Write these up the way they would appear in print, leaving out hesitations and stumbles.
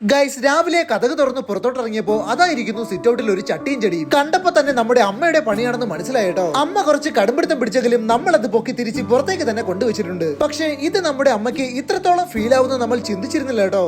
Guys രാവിലെ കതക് തുറന്ന് പുറത്തോട്ടിറങ്ങിയപ്പോ അതായിരിക്കുന്നു സിറ്റൗട്ടിൽ ഒരു ചട്ടിയും ചെടിയും കണ്ടപ്പോ തന്നെ നമ്മുടെ അമ്മയുടെ പണിയാണെന്ന് മനസ്സിലായിട്ടോ. അമ്മ കുറച്ച് കടുംപിടുത്തം പിടിച്ചെങ്കിലും നമ്മൾ അത് പൊക്കി തിരിച്ച് പുറത്തേക്ക് തന്നെ കൊണ്ടുവച്ചിട്ടുണ്ട്. പക്ഷേ ഇത് നമ്മുടെ അമ്മയ്ക്ക് ഇത്രത്തോളം ഫീൽ ആവുന്ന നമ്മൾ ചിന്തിച്ചിരുന്നില്ല കേട്ടോ.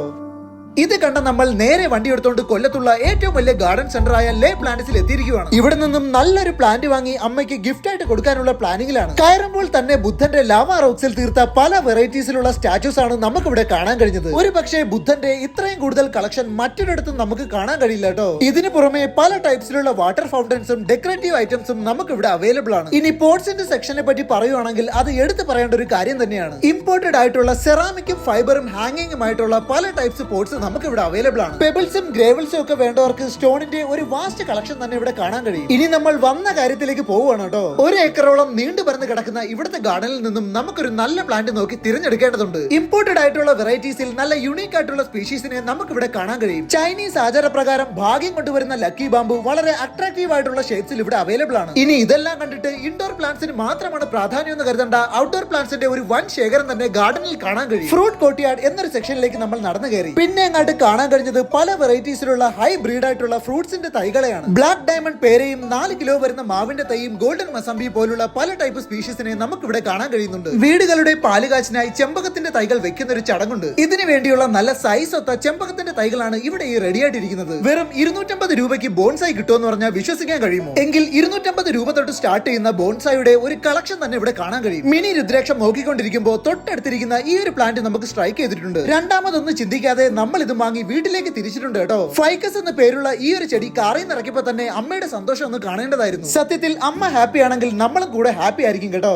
ഇത് കണ്ട നമ്മൾ നേരെ വണ്ടി എടുത്തോണ്ട് കൊല്ലത്തുള്ള ഏറ്റവും വലിയ ഗാർഡൻ സെന്റർ ആയ ലേ പ്ലാന്റ്സിൽ എത്തിയിരിക്കുകയാണ്. ഇവിടെ നിന്നും നല്ലൊരു പ്ലാന്റ് വാങ്ങി അമ്മയ്ക്ക് ഗിഫ്റ്റ് ആയിട്ട് കൊടുക്കാനുള്ള പ്ലാനിങ്ങിലാണ്. കയറുമ്പോൾ തന്നെ ബുദ്ധന്റെ ലാവ റോക്സിൽ തീർത്ത പല വെറൈറ്റീസിലുള്ള സ്റ്റാച്യൂസ് ആണ് നമുക്ക് ഇവിടെ കാണാൻ കഴിഞ്ഞത്. ഒരു പക്ഷേ ബുദ്ധന്റെ ഇത്രയും കൂടുതൽ കളക്ഷൻ മറ്റൊരിടത്തും നമുക്ക് കാണാൻ കഴിയില്ല കേട്ടോ. ഇതിന് പുറമെ പല ടൈപ്സിലുള്ള വാട്ടർ ഫൗണ്ടൻസും ഡെക്കറേറ്റീവ് ഐറ്റംസും നമുക്ക് ഇവിടെ അവൈലബിൾ ആണ്. ഇനി പോട്ട്സിന്റെ സെക്ഷനെ പറ്റി പറയുവാണെങ്കിൽ അത് എടുത്തു പറയേണ്ട ഒരു കാര്യം തന്നെയാണ്. ഇമ്പോർട്ടഡ് ആയിട്ടുള്ള സെറാമിക്കും ഫൈബറും ഹാങ്ങിങ്ങും ആയിട്ടുള്ള പല ടൈപ്സ് പോട്ട്സ് നമുക്ക് ഇവിടെ അവൈലബിൾ ആണ്. പെബിൾസും ഗ്രേവൽസും ഒക്കെ വേണ്ടവർക്ക് സ്റ്റോണിന്റെ ഒരു വാസ്റ്റ് കളക്ഷൻ തന്നെ ഇവിടെ കാണാൻ കഴിയും. ഇനി നമ്മൾ വന്ന കാര്യത്തിലേക്ക് പോവുകയാണ് കേട്ടോ. 1 ഏക്കറോളം നീണ്ടു പരന്ന് കിടക്കുന്ന ഇവിടുത്തെ ഗാർഡനിൽ നിന്നും നമുക്കൊരു നല്ല പ്ലാന്റ് നോക്കി തിരഞ്ഞെടുക്കേണ്ടതുണ്ട്. ഇമ്പോർട്ടഡ് ആയിട്ടുള്ള വെറൈറ്റീസിൽ നല്ല യുണീക്ക് ആയിട്ടുള്ള സ്പീഷീസിനെ നമുക്ക് ഇവിടെ കാണാൻ കഴിയും. ചൈനീസ് ആചാരപ്രകാരം ഭാഗ്യം കൊണ്ടുവരുന്ന ലക്കി ബാമ്പു വളരെ അട്രാക്റ്റീവ് ആയിട്ടുള്ള ഷേപ്സിൽ ഇവിടെ അവൈലബിൾ ആണ്. ഇനി ഇതെല്ലാം കണ്ടിട്ട് ഇൻഡോർ പ്ലാന്റ്സിന് മാത്രമാണ് പ്രാധാന്യം എന്ന് കരുതണ്ട. ഔട്ട്ഡോർ പ്ലാന്റ്സിന്റെ ഒരു വൻ ശേഖരം തന്നെ ഗാർഡനിൽ കാണാൻ കഴിയും. ഫ്രൂട്ട് കോർട്ട്യാർഡ് എന്നൊരു സെക്ഷനിലേക്ക് നമ്മൾ നടന്നു കയറി. പിന്നെ കാണാൻ കഴിഞ്ഞത് പല വെറൈറ്റീസിലുള്ള ഹൈ ബ്രീഡ് ആയിട്ടുള്ള ഫ്രൂട്ട്സിന്റെ തൈകളെയാണ്. ബ്ലാക്ക് ഡയമണ്ട് പേരയും 4 കിലോ വരുന്ന മാവിന്റെ തൈയും ഗോൾഡൻ മസംബി പോലുള്ള പല ടൈപ്പ് സ്പീഷീസിനെ നമുക്ക് ഇവിടെ കാണാൻ കഴിയുന്നുണ്ട്. വീടുകളുടെ പാലുകാച്ചിനായി ചെമ്പകത്തിന്റെ തൈകൾ വെക്കുന്ന ഒരു ചടങ്ങുണ്ട്. ഇതിനു വേണ്ടിയുള്ള നല്ല സൈസ് ഒത്ത ചെമ്പകത്തിന്റെ തൈകളാണ് ഇവിടെ ഈ റെഡി ആയിട്ടിരിക്കുന്നത്. വെറും 250 രൂപയ്ക്ക് ബോൺസായി കിട്ടുമെന്ന് പറഞ്ഞാൽ വിശ്വസിക്കാൻ കഴിയുമോ? എങ്കിൽ 250 രൂപ തൊട്ട് സ്റ്റാർട്ട് ചെയ്യുന്ന ബോൺസായുടെ ഒരു കളക്ഷൻ തന്നെ ഇവിടെ കാണാൻ കഴിയും. മിനി രുദ്രാക്ഷം നോക്കിക്കൊണ്ടിരിക്കുമ്പോൾ തൊട്ടടുത്തിരിക്കുന്ന ഈ ഒരു പ്ലാന്റ് നമുക്ക് സ്ട്രൈക്ക് ചെയ്തിട്ടുണ്ട്. രണ്ടാമതൊന്നും ചിന്തിക്കാതെ നമ്മൾ ഇത് വാങ്ങി വീട്ടിലേക്ക് തിരിച്ചിട്ടുണ്ട് കേട്ടോ. ഫൈക്കസ് എന്ന പേരുള്ള ഈ ഒരു ചെടി കാറിൽ നിന്ന് ഇറക്കിയപ്പോ തന്നെ അമ്മയുടെ സന്തോഷം ഒന്ന് കാണേണ്ടതായിരുന്നു. സത്യത്തിൽ അമ്മ ഹാപ്പി ആണെങ്കിൽ നമ്മളും കൂടെ ഹാപ്പി ആയിരിക്കും കേട്ടോ.